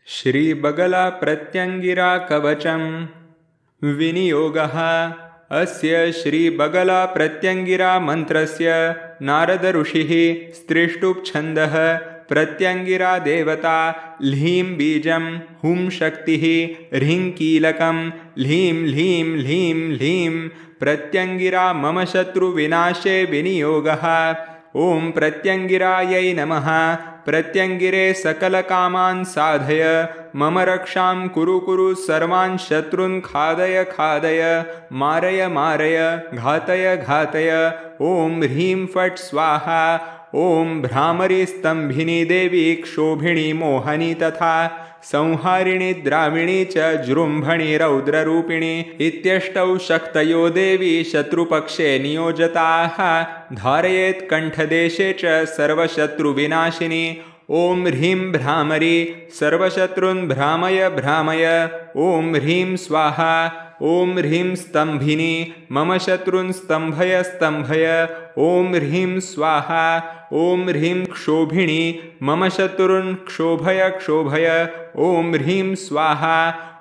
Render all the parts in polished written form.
श्रीबगला प्रत्यंगिरा कवचम विनियोगः। अस्य श्रीबगला प्रत्यंगिरा मंत्रस्य नारद ऋषिः स्त्रिष्टुप्छन्दः प्रत्यंगिरा देवता ह्लीं बीजं हुं शक्तिः ह्रीं कीलकं ह्लीं ह्लीं ह्लीं ह्लीं प्रत्यंगिरा मम शत्रुविनाशे विनियोगः। ओं प्रत्यंगिरायै नमः। प्रत्यंगिरे सकलकामान् साधय मम रक्षां कुरु कुरु सर्वान् शत्रून् खादय खादय मारय मारय घातय घातय। ओं ह्रीं फट् स्वाहा। ओं भ्रामरी स्तंभिनी देवी क्षोभिणी मोहनी तथा संहारिणी द्राविणी च जृम्भणी रौद्ररूपिणी इत्यष्टौ शक्तयो देवी शत्रुपक्षे नियोजताः। धारयेत् कंठदेशे च सर्वशत्रुविनाशिनी। ओं ह्रीं भ्रामरी सर्वशत्रून् भ्रामय भ्रामय। ओं ह्रीं स्वाहा। ओं ह्रीं स्तंभिनी मम शत्रून् स्तंभय स्तंभय। ओं ह्रीं स्वाहा। ओं ह्रीं क्षोभिणी मम शत्रून् क्षोभय क्षोभय। ओं ह्रीं स्वाहा।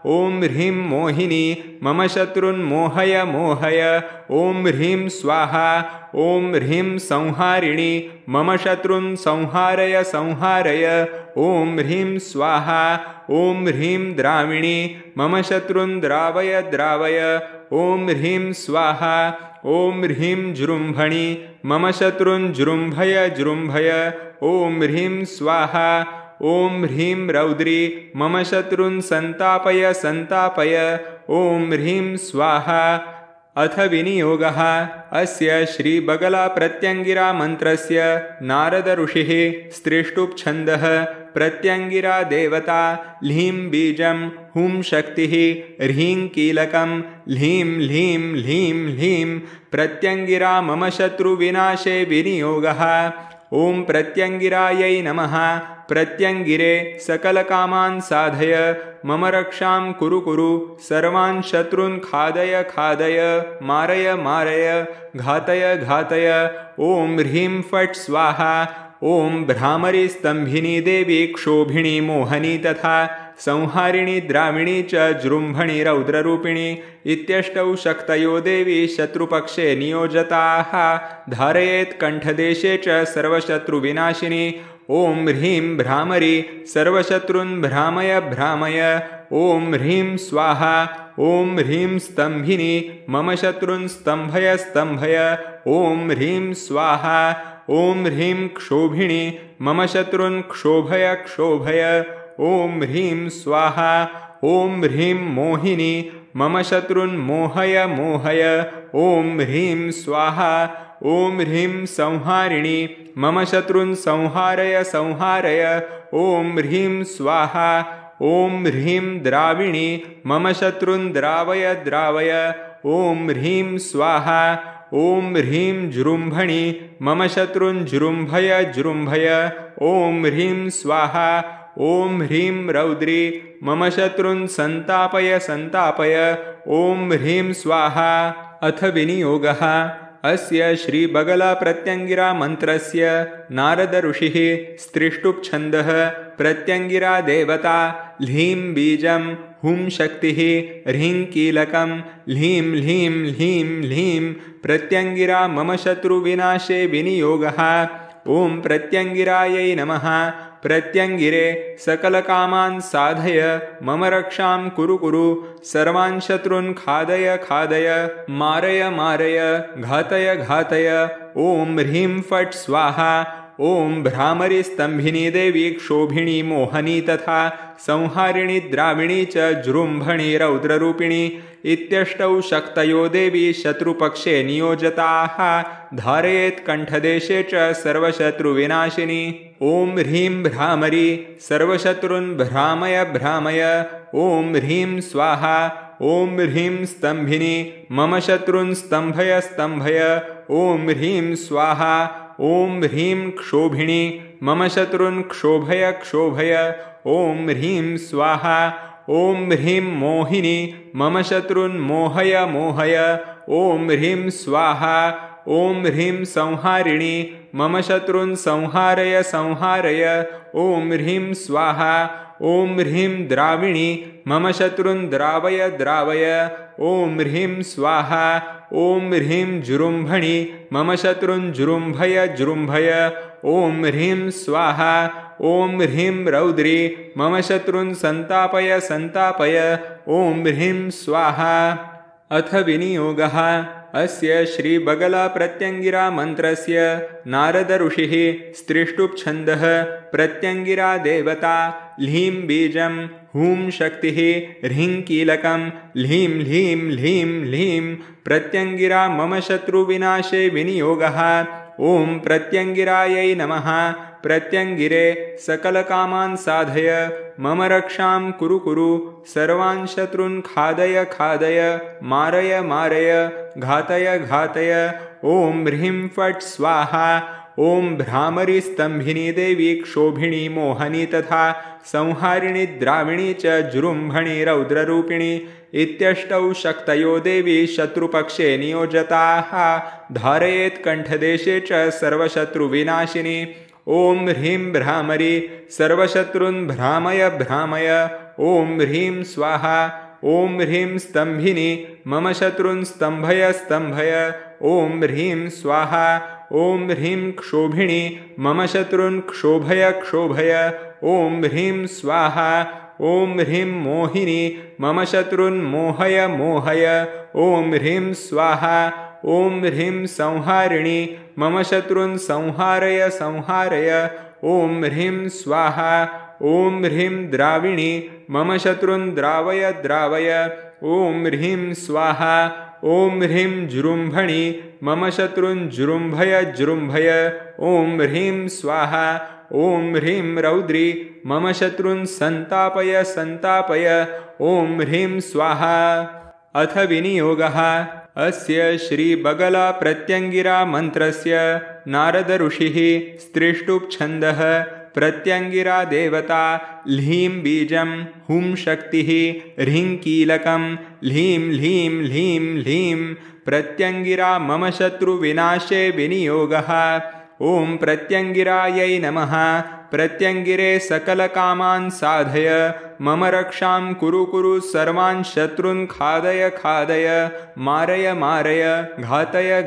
ओं ह्रीं मोहिनी मम शत्रून् मोहय मोहय। ओं ह्रीं स्वाहा। ओं ह्रीं संहारिणी मम शत्रून् संहारय संहारय। ओं ह्रीं स्वाहा। ओं ह्रीं द्राविणी मम शत्रून् द्रावय द्रावय। ओं ह्रीं स्वाहा। ओं ह्रीं जृम्भणी मम शत्रून् जृम्भय जृम्भय। ओं ह्रीं स्वाहा। ओं ह्रीं रौद्री मम शत्रून् संतापय संतापय। ओं ह्रीं स्वाहा। अथ विनियोगः। अस्य श्रीबगला प्रत्यंगिरा मंत्रस्य नारद ऋषिः स्त्रिष्टुप्छन्दः प्रत्यंगिरा देवता ह्लीं बीजं हुं शक्तिः ह्रीं कीलकं ह्लीं ह्लीं ह्लीं ह्लीं प्रत्यंगिरा मम शत्रुविनाशे विनियोगः। ओं प्रत्यंगिरायै नमः। प्रत्यंगिरे सकलकामान् साधय मम रक्षां कुरु कुरु सर्वान् शत्रून् खादय खादय मारय मारय घातय घातय। ओं ह्रीं फट् स्वाहा। ओं भ्रामरी स्तंभिनी देवी क्षोभिणी मोहनी तथा संहारिणी द्राविणी च जृम्भणी रौद्ररूपिणी इत्यष्टौ शक्तयो देवी शत्रुपक्षे नियोजताः। धारयेत् कंठदेशे च सर्वशत्रुविनाशिनी। ओं ह्रीं भ्रामरी सर्वशत्रून् भ्रामय भ्रामय। ओं ह्रीं स्वाहा। ओं ह्रीं स्तंभिनी मम शत्रून् स्तंभय स्तंभय। ओं ह्रीं स्वाहा। ओं ह्रीं क्षोभिणी मम शत्रून् क्षोभय क्षोभय। ओं ह्रीं स्वाहा। ओं ह्रीं मोहिनी मम शत्रून् मोहय मोहय। ओं ह्रीं स्वाहा। ओं ह्रीं संहारिणी मम शत्रून् संहारय संहारय। ओं ह्रीं स्वाहा। ओं ह्रीं द्राविणी मम शत्रून् द्रावय द्रावय। ओं ह्रीं स्वाहा। ओं ह्रीं जृम्भणी मम शत्रून् जृम्भय जृम्भय। ओं ह्रीं स्वाहा। ओं ह्रीं रौद्री मम शत्रून् संतापय संतापय। ओं ह्रीं स्वाहा। अथ विनियोगः। अस्य श्रीबगला प्रत्यंगिरा मंत्रस्य नारद ऋषिः स्त्रिष्टुप्छन्दः प्रत्यंगिरा देवता ह्लीं बीजं हुं शक्तिः ह्रीं कीलकं ह्लीं ह्लीं ह्लीं ह्लीं प्रत्यंगिरा मम शत्रुविनाशे विनियोगः। ओं प्रत्यंगिरायै नमः। प्रत्यंगिरे सकलकामान् साधय मम रक्षां कुरु कुरु सर्वान् शत्रून् खादय खादय मारय मारय घातय घातय। ओं ह्रीं फट् स्वाहा। ओं भ्रामरी स्तंभिनी देवी क्षोभिणी मोहनी तथा संहारिणी द्राविणी च जृम्भणी रौद्ररूपिणी इत्यष्टौ शक्तयो देवी शत्रुपक्षे नियोजताः। धारयेत् कंठदेशे च सर्वशत्रुविनाशिनी। ओं ह्रीं भ्रामरी सर्वशत्रून् भ्रामय भ्रामय। ओं ह्रीं स्वाहा। ओं ह्रीं स्तंभिनी मम शत्रून् स्तंभय स्तंभय। ओं ह्रीं स्वाहा। ओं ह्रीं क्षोभिणी मम शत्रून् क्षोभय क्षोभय। ओं ह्रीं स्वाहा। ओं ह्रीं मोहिनी मम शत्रून् मोहय मोहय। ओं ह्रीं स्वाहा। ओं ह्रीं संहारिणी मम शत्रून् संहारय संहारय। ओं ह्रीं स्वाहा। ॐ ह्रीं द्राविणी मम शत्रून् द्रावय द्रावय ॐ ह्रीं स्वाहा ॐ ह्रीं जुरुम्भणि मम शत्रून् जुरुम्भय जुरुम्भय ॐ ह्रीं स्वाहा ॐ ह्रीं रौद्री मम शत्रून् सन्तापय सन्तापय ॐ ह्रीं स्वाहा। अथ विनियोगः अस्य श्रीबगलाप्रत्यङ्गिरा मन्त्रस्य नारद ऋषिः स्त्रिष्टुप्छन्दः प्रत्यङ्गिरा देवता ह्लीं बीजं हूं शक्तिः ह्रीं कीलकं ह्लीं ह्लीं ह्लीं ह्लीं प्रत्यङ्गिरा मम शत्रुविनाशे विनियोगः। ॐ प्रत्यङ्गिरायै नमः। प्रत्यङ्गिरे सकलकामान् साधय मम रक्षां कुरु कुरु सर्वान् शत्रून् खादय खादय मारय मारय घातय घातय ॐ ह्रीं फट् स्वाहा। ॐ भ्रामरी स्तम्भिनी देवी क्षोभिणी मोहनी तथा संहारिणी द्राविणी च जुरुम्भणी रौद्ररूपिणी इत्यष्टौ शक्तयो देवी शत्रुपक्षे नियोजताः धारयेत् कण्ठदेशे च सर्वशत्रुविनाशिनी। ॐ ह्रीं भ्रामरी सर्वशत्रून् भ्रामय भ्रामय ॐ ह्रीं स्वाहा। ॐ ह्रीं स्तम्भिनी मम शत्रून् स्तम्भय स्तम्भय ॐ ह्रीं स्वाहा। ॐ ह्रीं क्षोभिणी मम शत्रून् क्षोभय क्षोभय ॐ ह्रीं स्वाहा। ॐ ह्रीं मोहिनी मम शत्रून् मोहय मोहय ॐ ह्रीं स्वाहा। ॐ ह्रीं संहारिणी मम शत्रून् संहारय संहारय ॐ ह्रीं स्वाहा। ॐ ह्रीं द्राविणी मम शत्रून् द्रावय द्रावय ॐ ह्रीं स्वाहा। ॐ ह्रीं जुरुम्भणि मम शत्रून् जुरुम्भय जुरुम्भय ॐ ह्रीं स्वाहा। ॐ ह्रीं रौद्री मम शत्रून् सन्तापय सन्तापय ॐ ह्रीं स्वाहा। अथ विनियोगः अस्य श्रीबगलाप्रत्यङ्गिरा मन्त्रस्य नारद ऋषिः स्त्रिष्टुप्छन्दः प्रत्यङ्गिरा देवता ह्लीं बीजं हूं शक्तिः ह्रीं कीलकं ह्लीं ह्लीं ह्लीं ह्लीं प्रत्यङ्गिरा मम शत्रुविनाशे विनियोगः। ॐ प्रत्यङ्गिरायै नमः। प्रत्यङ्गिरे सकलकामान् साधय मम रक्षां कुरु कुरु सर्वान् शत्रून् खादय खादय मारय मारय घातय